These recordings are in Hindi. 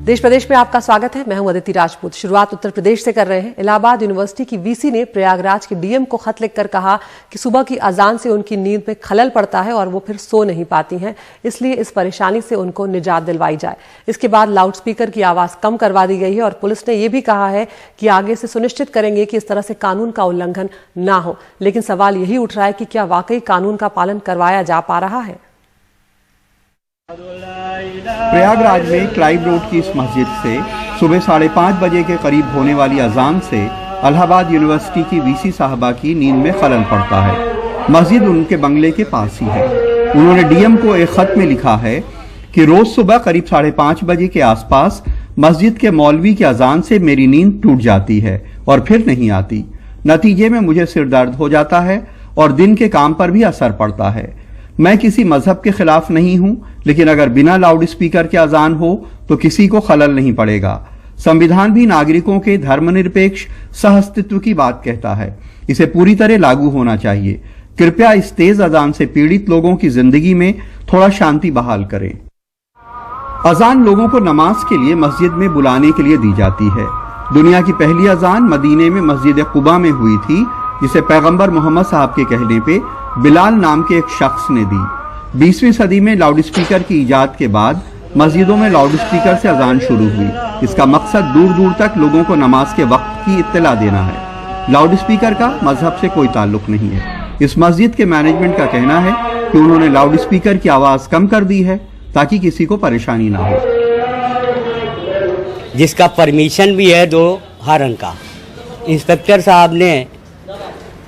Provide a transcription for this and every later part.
देश प्रदेश में आपका स्वागत है। मैं हूं अदिति राजपूत। शुरुआत उत्तर प्रदेश से कर रहे हैं। इलाहाबाद यूनिवर्सिटी की वीसी ने प्रयागराज के डीएम को खत लिखकर कहा कि सुबह की अजान से उनकी नींद में खलल पड़ता है और वो फिर सो नहीं पाती हैं, इसलिए इस परेशानी से उनको निजात दिलवाई जाए। इसके बाद लाउडस्पीकर की आवाज कम करवा दी गई है और पुलिस ने यह भी कहा है कि आगे से सुनिश्चित करेंगे कि इस तरह से कानून का उल्लंघन ना हो। लेकिन सवाल यही उठ रहा है कि क्या वाकई कानून का पालन करवाया जा पा रहा है? प्रयागराज में क्लाइव रोड की इस मस्जिद से सुबह 5:30 बजे के करीब होने वाली अजान से इलाहाबाद यूनिवर्सिटी की वीसी साहबा की नींद में खलल पड़ता है। मस्जिद उनके बंगले के पास ही है। उन्होंने डीएम को एक खत में लिखा है कि रोज सुबह करीब 5:30 बजे के आसपास मस्जिद के मौलवी की अजान से मेरी नींद टूट जाती है और फिर नहीं आती। नतीजे में मुझे सिर दर्द हो जाता है और दिन के काम पर भी असर पड़ता है। मैं किसी मजहब के खिलाफ नहीं हूं, लेकिन अगर बिना लाउड स्पीकर के अजान हो तो किसी को खलल नहीं पड़ेगा। संविधान भी नागरिकों के धर्मनिरपेक्ष सहअस्तित्व की बात कहता है। इसे पूरी तरह लागू होना चाहिए। कृपया इस तेज अजान से पीड़ित लोगों की जिंदगी में थोड़ा शांति बहाल करें। अजान लोगों को नमाज के लिए मस्जिद में बुलाने के लिए दी जाती है। दुनिया की पहली अजान मदीने में मस्जिद कुबा में हुई थी, जिसे पैगंबर मोहम्मद साहब के कहने पे बिलाल नाम के एक शख्स ने दी। 20वीं सदी में लाउडस्पीकर की इजाद के बाद मस्जिदों में लाउडस्पीकर से अजान शुरू हुई। इसका मकसद दूर दूर तक लोगों को नमाज के वक्त की इत्तला देना है। लाउडस्पीकर का मजहब से कोई ताल्लुक नहीं है। इस मस्जिद के मैनेजमेंट का कहना है कि उन्होंने लाउडस्पीकर की आवाज कम कर दी है ताकि किसी को परेशानी ना हो। जिसका परमिशन भी है 2 हॉर्न का, इंस्पेक्टर साहब ने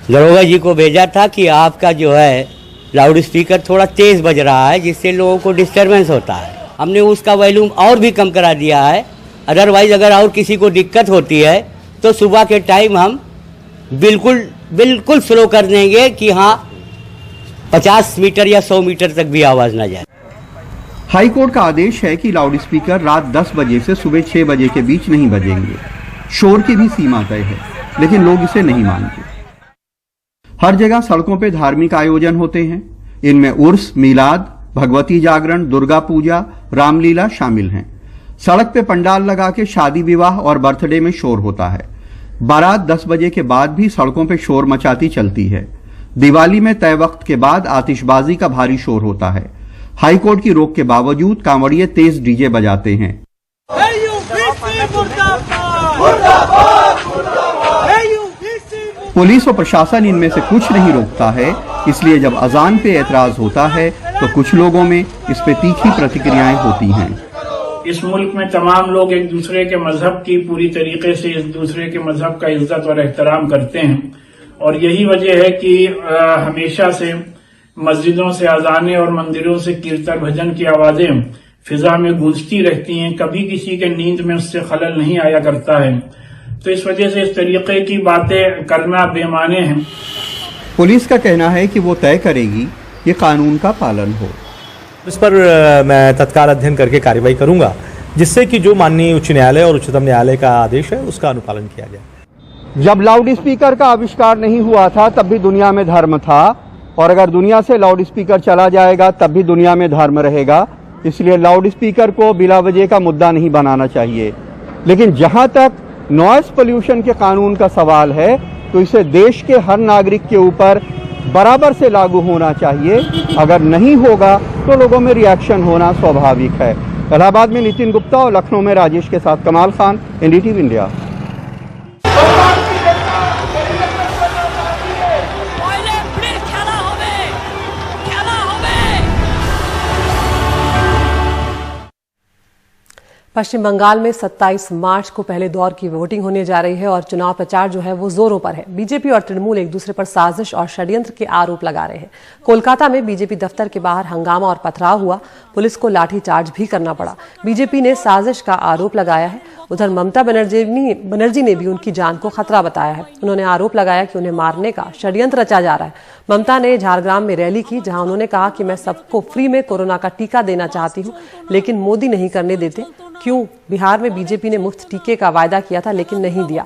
दरोगा जी को भेजा था कि आपका जो है लाउड स्पीकर थोड़ा तेज़ बज रहा है, जिससे लोगों को डिस्टर्बेंस होता है। हमने उसका वॉल्यूम और भी कम करा दिया है। अदरवाइज़ अगर और किसी को दिक्कत होती है तो सुबह के टाइम हम बिल्कुल स्लो कर देंगे कि हाँ 50 मीटर या 100 मीटर तक भी आवाज़ ना जाए। हाई कोर्ट का आदेश है कि लाउडस्पीकर रात 10 बजे से सुबह 6 बजे के बीच नहीं बजेंगे। शोर की भी सीमा तय है, लेकिन लोग इसे नहीं मानते। हर जगह सड़कों पे धार्मिक आयोजन होते हैं। इनमें उर्स, मीलाद, भगवती जागरण, दुर्गा पूजा, रामलीला शामिल हैं। सड़क पे पंडाल लगा के शादी विवाह और बर्थडे में शोर होता है। बारात 10 बजे के बाद भी सड़कों पे शोर मचाती चलती है। दिवाली में तय वक्त के बाद आतिशबाजी का भारी शोर होता है। हाई कोर्ट की रोक के बावजूद कांवड़िये तेज डीजे बजाते हैं। पुलिस और प्रशासन इनमें से कुछ नहीं रोकता है, इसलिए जब अजान पे एतराज होता है तो कुछ लोगों में इस पे तीखी प्रतिक्रियाएं होती हैं। इस मुल्क में तमाम लोग एक दूसरे के मजहब की पूरी तरीके से एक दूसरे के मजहब का इज्जत और एहतराम करते हैं और यही वजह है कि हमेशा से मस्जिदों से अजानें और मंदिरों से कीर्तन भजन की आवाजें फिजा में गूंजती रहती हैं। कभी किसी के नींद में उससे खलल नहीं आया करता है। तो इस वजह से इस तरीके की बातें करना बेमाने हैं। पुलिस का कहना है कि वो तय करेगी कि कानून का पालन हो। इस पर मैं तत्काल अध्ययन करके कार्रवाई करूंगा, जिससे कि जो माननीय उच्च न्यायालय और उच्चतम न्यायालय का आदेश है उसका अनुपालन किया जाए। जब लाउड स्पीकर का आविष्कार नहीं हुआ था तब भी दुनिया में धर्म था, और अगर दुनिया से लाउड स्पीकर चला जाएगा तब भी दुनिया में धर्म रहेगा। इसलिए लाउड स्पीकर को बिला वजह का मुद्दा नहीं बनाना चाहिए। लेकिन जहां तक नॉइस पोल्यूशन के कानून का सवाल है तो इसे देश के हर नागरिक के ऊपर बराबर से लागू होना चाहिए। अगर नहीं होगा तो लोगों में रिएक्शन होना स्वाभाविक है। इलाहाबाद में नितिन गुप्ता और लखनऊ में राजेश के साथ कमाल खान, एनडीटीवी इंडिया। पश्चिम बंगाल में 27 मार्च को पहले दौर की वोटिंग होने जा रही है और चुनाव प्रचार जो है वो जोरों पर है। बीजेपी और तृणमूल एक दूसरे पर साजिश और षड्यंत्र के आरोप लगा रहे हैं। कोलकाता में बीजेपी दफ्तर के बाहर हंगामा और पथराव हुआ। पुलिस को लाठीचार्ज भी करना पड़ा। बीजेपी ने साजिश का आरोप लगाया है। उधर ममता बनर्जी ने भी उनकी जान को खतरा बताया है। उन्होंने आरोप लगाया कि उन्हें मारने का षड्यंत्र रचा जा रहा है। ममता ने झारग्राम में रैली की, जहां उन्होंने कहा कि मैं सबको फ्री में कोरोना का टीका देना चाहती हूं, लेकिन मोदी नहीं करने देते। क्यों? बिहार में बीजेपी ने मुफ्त टीके का वायदा किया था लेकिन नहीं दिया।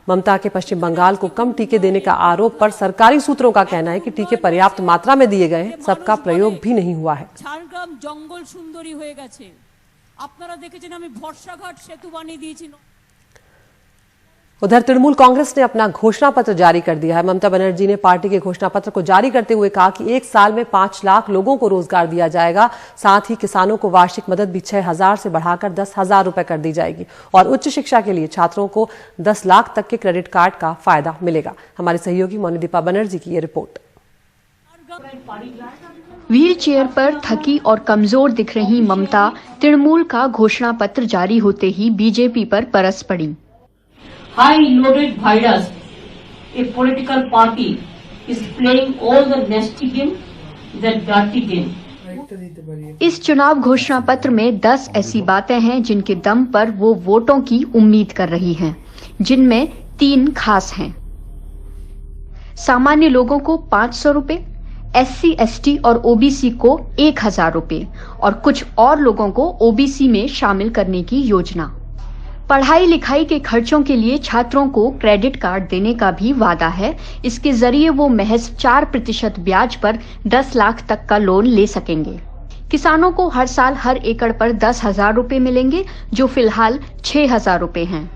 ममता के पश्चिम बंगाल को कम टीके देने का आरोप पर सरकारी सूत्रों का कहना है कि टीके पर्याप्त मात्रा में दिए गए हैं, सबका प्रयोग भी नहीं हुआ है। আপনারা দেখেছেন আমি ভরসাঘাট সেতু বানিয়ে দিয়েছি। उधर तृणमूल कांग्रेस ने अपना घोषणा पत्र जारी कर दिया है। ममता बनर्जी ने पार्टी के घोषणा पत्र को जारी करते हुए कहा कि एक साल में 5 लाख लोगों को रोजगार दिया जाएगा। साथ ही किसानों को वार्षिक मदद भी 6,000 से बढ़ाकर 10,000 रुपए कर दी जाएगी और उच्च शिक्षा के लिए छात्रों को 10 लाख तक के क्रेडिट कार्ड का फायदा मिलेगा। हमारे सहयोगी मोनिदीपा बनर्जी की ये रिपोर्ट। व्हील चेयर पर थकी और कमजोर दिख रही ममता तृणमूल का घोषणा पत्र जारी होते ही बीजेपी पर बरस पड़ी। High loaded virus, a political party is playing all the nasty game, the dirty game. इस चुनाव घोषणा पत्र में 10 ऐसी बातें हैं जिनके दम पर वो वोटों की उम्मीद कर रही हैं, जिनमें 3 खास हैं। सामान्य लोगों को 500 रुपए, SC, ST और OBC को 1,000 रुपए और कुछ और लोगों को OBC में शामिल करने की योजना। पढ़ाई लिखाई के खर्चों के लिए छात्रों को क्रेडिट कार्ड देने का भी वादा है। इसके जरिए वो महज 4% ब्याज पर 10 लाख तक का लोन ले सकेंगे। किसानों को हर साल हर एकड़ पर 10,000 रुपए मिलेंगे, जो फिलहाल 6,000 रुपए हैं।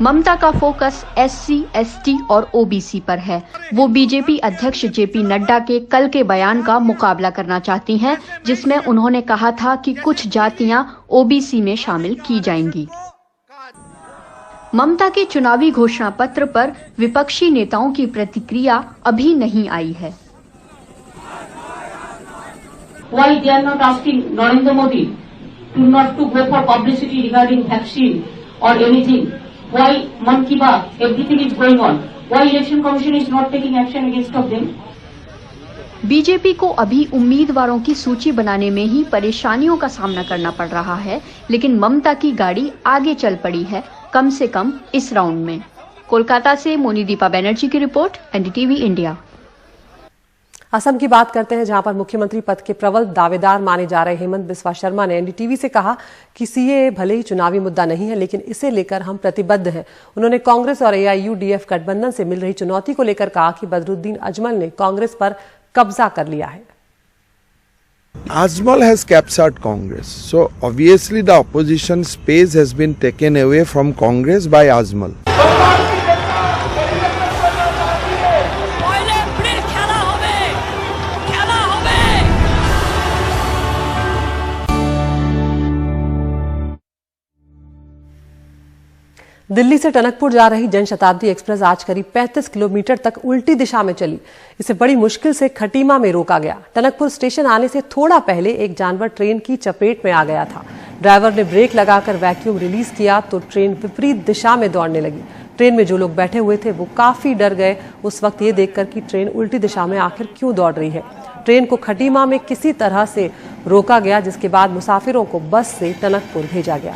ममता का फोकस SC, ST और OBC पर है। वो बीजेपी अध्यक्ष JP नड्डा के कल के बयान का मुकाबला करना चाहती हैं, जिसमें उन्होंने कहा था कि कुछ जातियां OBC में शामिल की जाएंगी। ममता के चुनावी घोषणा पत्र पर विपक्षी नेताओं की प्रतिक्रिया अभी नहीं आई है। Why they are not asking Narendra Modi not to go for publicity regarding vaccine or anything? Why Man Ki Baat? Everything is going on. Why Election Commission is not taking action against of them? BJP को अभी उम्मीदवारों की सूची बनाने में ही परेशानियों का सामना करना पड़ रहा है, लेकिन ममता की गाड़ी आगे चल पड़ी है, कम से कम इस राउंड में। कोलकाता से मोनिदीपा बनर्जी की रिपोर्ट, NDTV इंडिया। असम की बात करते हैं, जहां पर मुख्यमंत्री पद के प्रबल दावेदार माने जा रहे हेमंत बिस्वा शर्मा ने NDTV से कहा कि CAA भले ही चुनावी मुद्दा नहीं है, लेकिन इसे लेकर हम प्रतिबद्ध हैं। उन्होंने कांग्रेस और AIUDF गठबंधन से मिल रही चुनौती को लेकर कहा कि बदरुद्दीन अजमल ने कांग्रेस पर कब्जा कर लिया है। Ajmal has captured Congress, so obviously the opposition space has been taken away from Congress by Ajmal. Delhi से टनकपुर जा रही जनशताब्दी एक्सप्रेस आज करीब 35 किलोमीटर तक उल्टी दिशा में चली। इसे बड़ी मुश्किल से खटीमा में रोका गया। टनकपुर स्टेशन आने से थोड़ा पहले एक जानवर ट्रेन की चपेट में आ गया था। ड्राइवर ने ब्रेक लगाकर वैक्यूम रिलीज किया तो ट्रेन विपरीत दिशा में दौड़ने लगी। ट्रेन में जो लोग बैठे हुए थे वो काफी डर गए उस वक्त ये देखकर कि ट्रेन उल्टी दिशा में आखिर क्यों दौड़ रही है। ट्रेन को खटीमा में किसी तरह से रोका गया, जिसके बाद मुसाफिरों को बस से टनकपुर भेजा गया।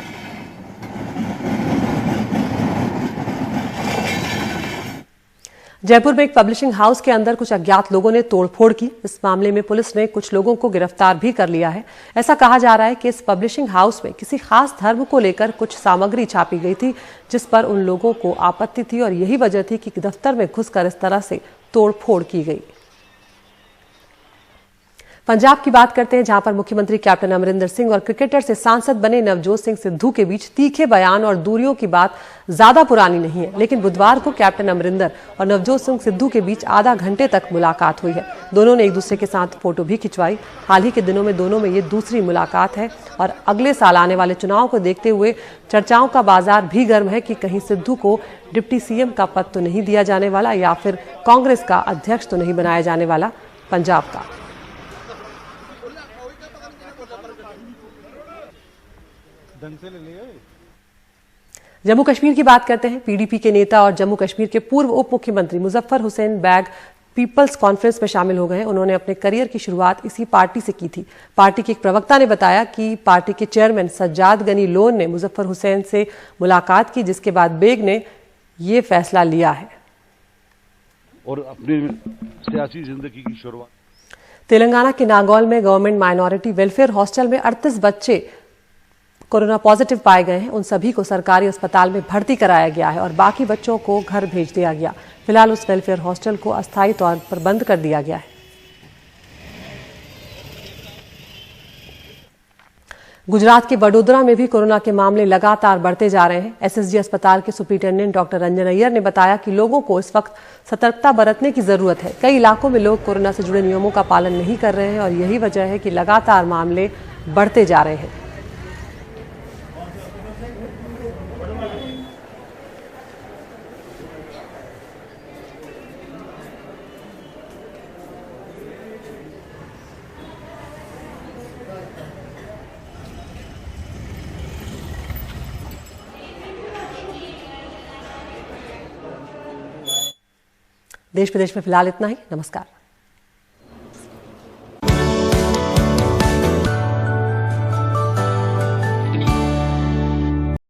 जयपुर में एक पब्लिशिंग हाउस के अंदर कुछ अज्ञात लोगों ने तोड़फोड़ की। इस मामले में पुलिस ने कुछ लोगों को गिरफ्तार भी कर लिया है। ऐसा कहा जा रहा है कि इस पब्लिशिंग हाउस में किसी खास धर्म को लेकर कुछ सामग्री छापी गई थी, जिस पर उन लोगों को आपत्ति थी और यही वजह थी कि दफ्तर में घुसकर इस तरह से तोड़फोड़ की गई। पंजाब की बात करते हैं, जहां पर मुख्यमंत्री कैप्टन अमरिंदर सिंह और क्रिकेटर से सांसद बने नवजोत सिंह सिद्धू के बीच तीखे बयान और दूरियों की बात ज्यादा पुरानी नहीं है, लेकिन बुधवार को कैप्टन अमरिंदर और नवजोत सिंह सिद्धू के बीच आधा घंटे तक मुलाकात हुई है। दोनों ने एक दूसरे के साथ फोटो भी खिंचवाई। हाल ही के दिनों में दोनों में ये दूसरी मुलाकात है और अगले साल आने वाले चुनाव को देखते हुए चर्चाओं का बाजार भी गर्म है कि कहीं सिद्धू को डिप्टी CM का पद तो नहीं दिया जाने वाला या फिर कांग्रेस का अध्यक्ष तो नहीं बनाया जाने वाला पंजाब का। जम्मू कश्मीर की बात करते हैं। PDP के नेता और जम्मू कश्मीर के पूर्व उप मुख्यमंत्री मुजफ्फर हुसैन बैग पीपल्स कॉन्फ्रेंस में शामिल हो गए हैं। उन्होंने अपने करियर की शुरुआत इसी पार्टी से की थी। पार्टी के एक प्रवक्ता ने बताया कि पार्टी के चेयरमैन सज्जाद गनी लोन ने मुजफ्फर हुसैन से मुलाकात की, जिसके बाद बेग ने ये फैसला लिया है। और अपनी सियासी जिंदगी की शुरुआत तेलंगाना के नागौल में गवर्नमेंट माइनॉरिटी वेलफेयर हॉस्टल में 38 बच्चे कोरोना पॉजिटिव पाए गए हैं। उन सभी को सरकारी अस्पताल में भर्ती कराया गया है और बाकी बच्चों को घर भेज दिया गया। फिलहाल उस वेलफेयर हॉस्टल को अस्थायी तौर पर बंद कर दिया गया है। गुजरात के वडोदरा में भी कोरोना के मामले लगातार बढ़ते जा रहे हैं। एसएसजी अस्पताल के सुपरिटेंडेंट डॉक्टर रंजन अय्यर ने बताया कि लोगों को इस वक्त सतर्कता बरतने की जरूरत है। कई इलाकों में लोग कोरोना से जुड़े नियमों का पालन नहीं कर रहे हैं और यही वजह है कि लगातार मामले बढ़ते जा रहे हैं। देश विदेश में फिलहाल इतना ही। नमस्कार।